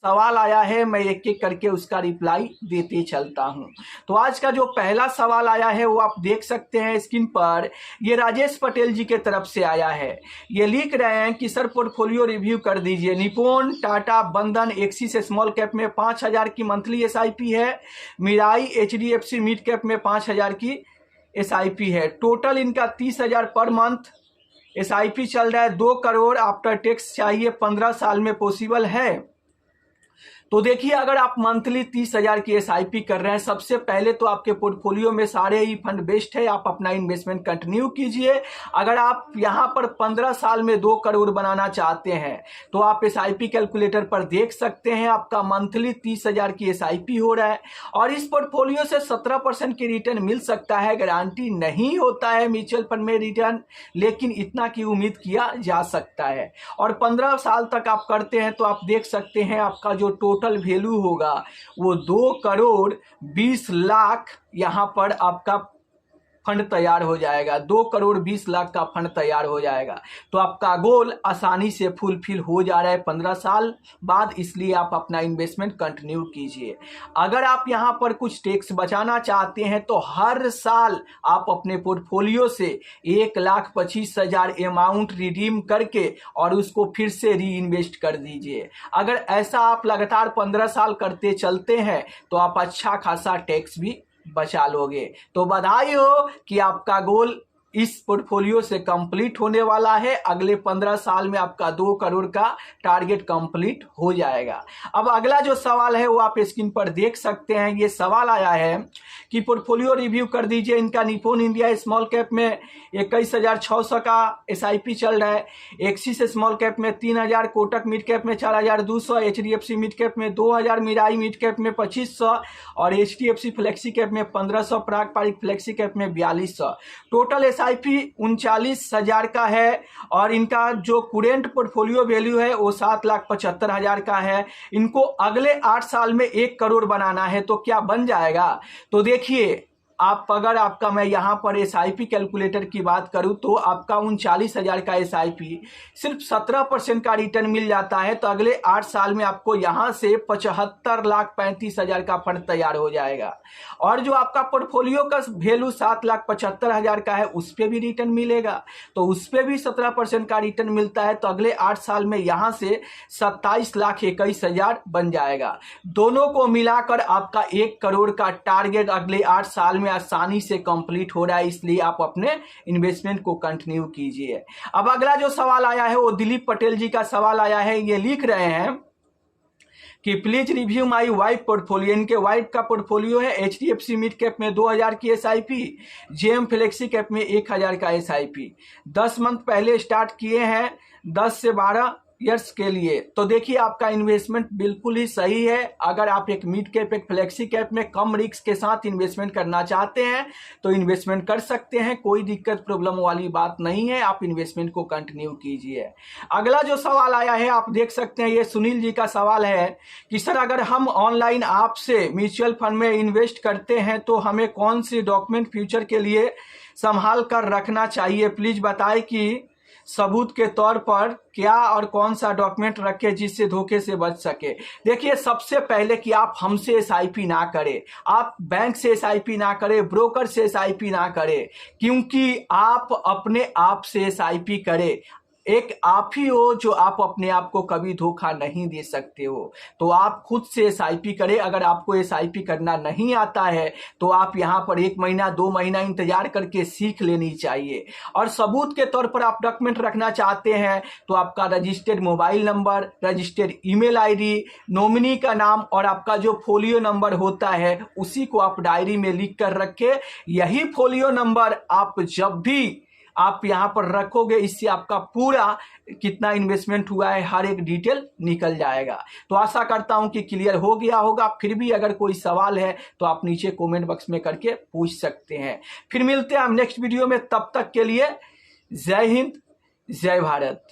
सवाल आया है, मैं एक एक करके उसका रिप्लाई देते चलता हूं। तो आज का जो पहला सवाल आया है वो आप देख सकते हैं स्क्रीन पर। ये राजेश पटेल जी के तरफ से आया है। ये लिख रहे हैं कि सर पोर्टफोलियो रिव्यू कर दीजिए। निप्पॉन, टाटा, बंधन, एक्सिस स्मॉल कैप में 5,000 की मंथली SIP है। मिराई, HDFC मिड कैप में 5,000 की SIP है। टोटल इनका 30,000 पर मंथ SIP चल रहा है। 2 करोड़ आफ्टर टैक्स चाहिए, 15 साल में पॉसिबल है। तो देखिए, अगर आप मंथली 30,000 की SIP कर रहे हैं, सबसे पहले तो आपके पोर्टफोलियो में सारे ही फंड बेस्ट है, आप अपना इन्वेस्टमेंट कंटिन्यू कीजिए। अगर आप यहां पर 15 साल में 2 करोड़ बनाना चाहते हैं तो आप SIP कैलकुलेटर पर देख सकते हैं, आपका मंथली 30,000 की SIP हो रहा है और इस पोर्टफोलियो से 17% की रिटर्न मिल सकता है। गारंटी नहीं होता है म्यूचुअल फंड में रिटर्न, लेकिन इतना की उम्मीद किया जा सकता है। और 15 साल तक आप करते हैं तो आप देख सकते हैं आपका जो टोटल वैल्यू होगा वो 2 करोड़ 20 लाख यहां पर आपका फंड तैयार हो जाएगा। 2 करोड़ 20 लाख का फंड तैयार हो जाएगा। तो आपका गोल आसानी से फुलफिल हो जा रहा है 15 साल बाद, इसलिए आप अपना इन्वेस्टमेंट कंटिन्यू कीजिए। अगर आप यहां पर कुछ टैक्स बचाना चाहते हैं तो हर साल आप अपने पोर्टफोलियो से 1,25,000 अमाउंट रिडीम करके और उसको फिर से री इन्वेस्ट कर दीजिए। अगर ऐसा आप लगातार 15 साल करते चलते हैं तो आप अच्छा खासा टैक्स भी बचा लोगे। तो बधाई हो कि आपका गोल इस पोर्टफोलियो से कंप्लीट होने वाला है। अगले 15 साल में आपका 2 करोड़ का टारगेट कंप्लीट हो जाएगा। अब अगला जो सवाल है वो आप स्क्रीन पर देख सकते हैं। ये सवाल आया है कि पोर्टफोलियो रिव्यू कर दीजिए। इनका निप्पॉन इंडिया स्मॉल कैप में 21,600 का SIP चल रहा है। एक्सिस स्मॉल कैप में 3,000, कोटक मिड कैप में 4,200, HDFC मिड कैप में 2,000, मिराई मिड कैप में 2,500 और HDFC फ्लेक्सी कैप में 1,500, पारंपरिक फ्लेक्सी कैप में 4,200। टोटल SIP 39,000 का है और इनका जो कुरेंट पोर्टफोलियो वैल्यू है वो 7,75,000 का है। इनको अगले 8 साल में 1 करोड़ बनाना है तो क्या बन जाएगा? तो देखिए, आप अगर आपका मैं यहाँ पर SIP कैलकुलेटर की बात करूँ तो आपका 39,000 का SIP सिर्फ 17% का रिटर्न मिल जाता है। तो अगले 8 साल में आपको यहाँ से 75,35,000 का फंड तैयार हो जाएगा और जो आपका पोर्टफोलियो का वैल्यू 7,75,000 का है उस पर भी रिटर्न मिलेगा। तो उस पर भी 17% का रिटर्न मिलता है। तो अगले 8 साल में यहाँ से 27,21,000 बन जाएगा। दोनों को मिलाकर आपका 1 करोड़ का टारगेट अगले 8 साल में आसानी से कंप्लीट हो रहा है, इसलिए आप अपने इन्वेस्टमेंट को कंटिन्यू कीजिए। अब अगला जो सवाल आया है वो दिलीप पटेल जी का सवाल आया है। ये लिख रहे हैं कि please review my wife portfolio. इनके वाइफ का पोर्टफोलियो है HDFC मिड कैप में 2,000 की SIP, JM फ्लेक्सी कैप में 1,000 का SIP। 10 मंथ पहले स्टार्ट किए हैं, 10 से 12 ईयर्स के लिए। तो देखिए, आपका इन्वेस्टमेंट बिल्कुल ही सही है। अगर आप एक मिड कैप, एक फ्लेक्सी कैप में कम रिस्क के साथ इन्वेस्टमेंट करना चाहते हैं तो इन्वेस्टमेंट कर सकते हैं, कोई दिक्कत प्रॉब्लम वाली बात नहीं है। आप इन्वेस्टमेंट को कंटिन्यू कीजिए। अगला जो सवाल आया है आप देख सकते हैं, ये सुनील जी का सवाल है कि सर अगर हम ऑनलाइन आपसे म्यूचुअल फंड में इन्वेस्ट करते हैं तो हमें कौन सी डॉक्यूमेंट फ्यूचर के लिए संभाल कर रखना चाहिए? प्लीज बताएं कि सबूत के तौर पर क्या और कौन सा डॉक्यूमेंट रखें जिससे धोखे से बच सके। देखिए, सबसे पहले कि आप हमसे SIP ना करें, आप बैंक से SIP ना करें, ब्रोकर से SIP ना करें, क्योंकि आप अपने आप से SIP करें। एक आप ही हो जो आप अपने आप को कभी धोखा नहीं दे सकते हो। तो आप खुद से SIP करें। अगर आपको SIP करना नहीं आता है तो आप यहाँ पर 1 महीना 2 महीना इंतजार करके सीख लेनी चाहिए। और सबूत के तौर पर आप डॉक्यूमेंट रखना चाहते हैं तो आपका registered mobile number, registered email ID, nominee का नाम और आपका जो फोलियो नंबर होता है उसी को आप डायरी में लिख कर रखें। यही फोलियो नंबर आप जब भी आप यहां पर रखोगे, इससे आपका पूरा कितना इन्वेस्टमेंट हुआ है हर एक डिटेल निकल जाएगा। तो आशा करता हूं कि क्लियर हो गया होगा। फिर भी अगर कोई सवाल है तो आप नीचे कमेंट बॉक्स में करके पूछ सकते हैं। फिर मिलते हैं हम नेक्स्ट वीडियो में, तब तक के लिए जय हिंद, जय भारत।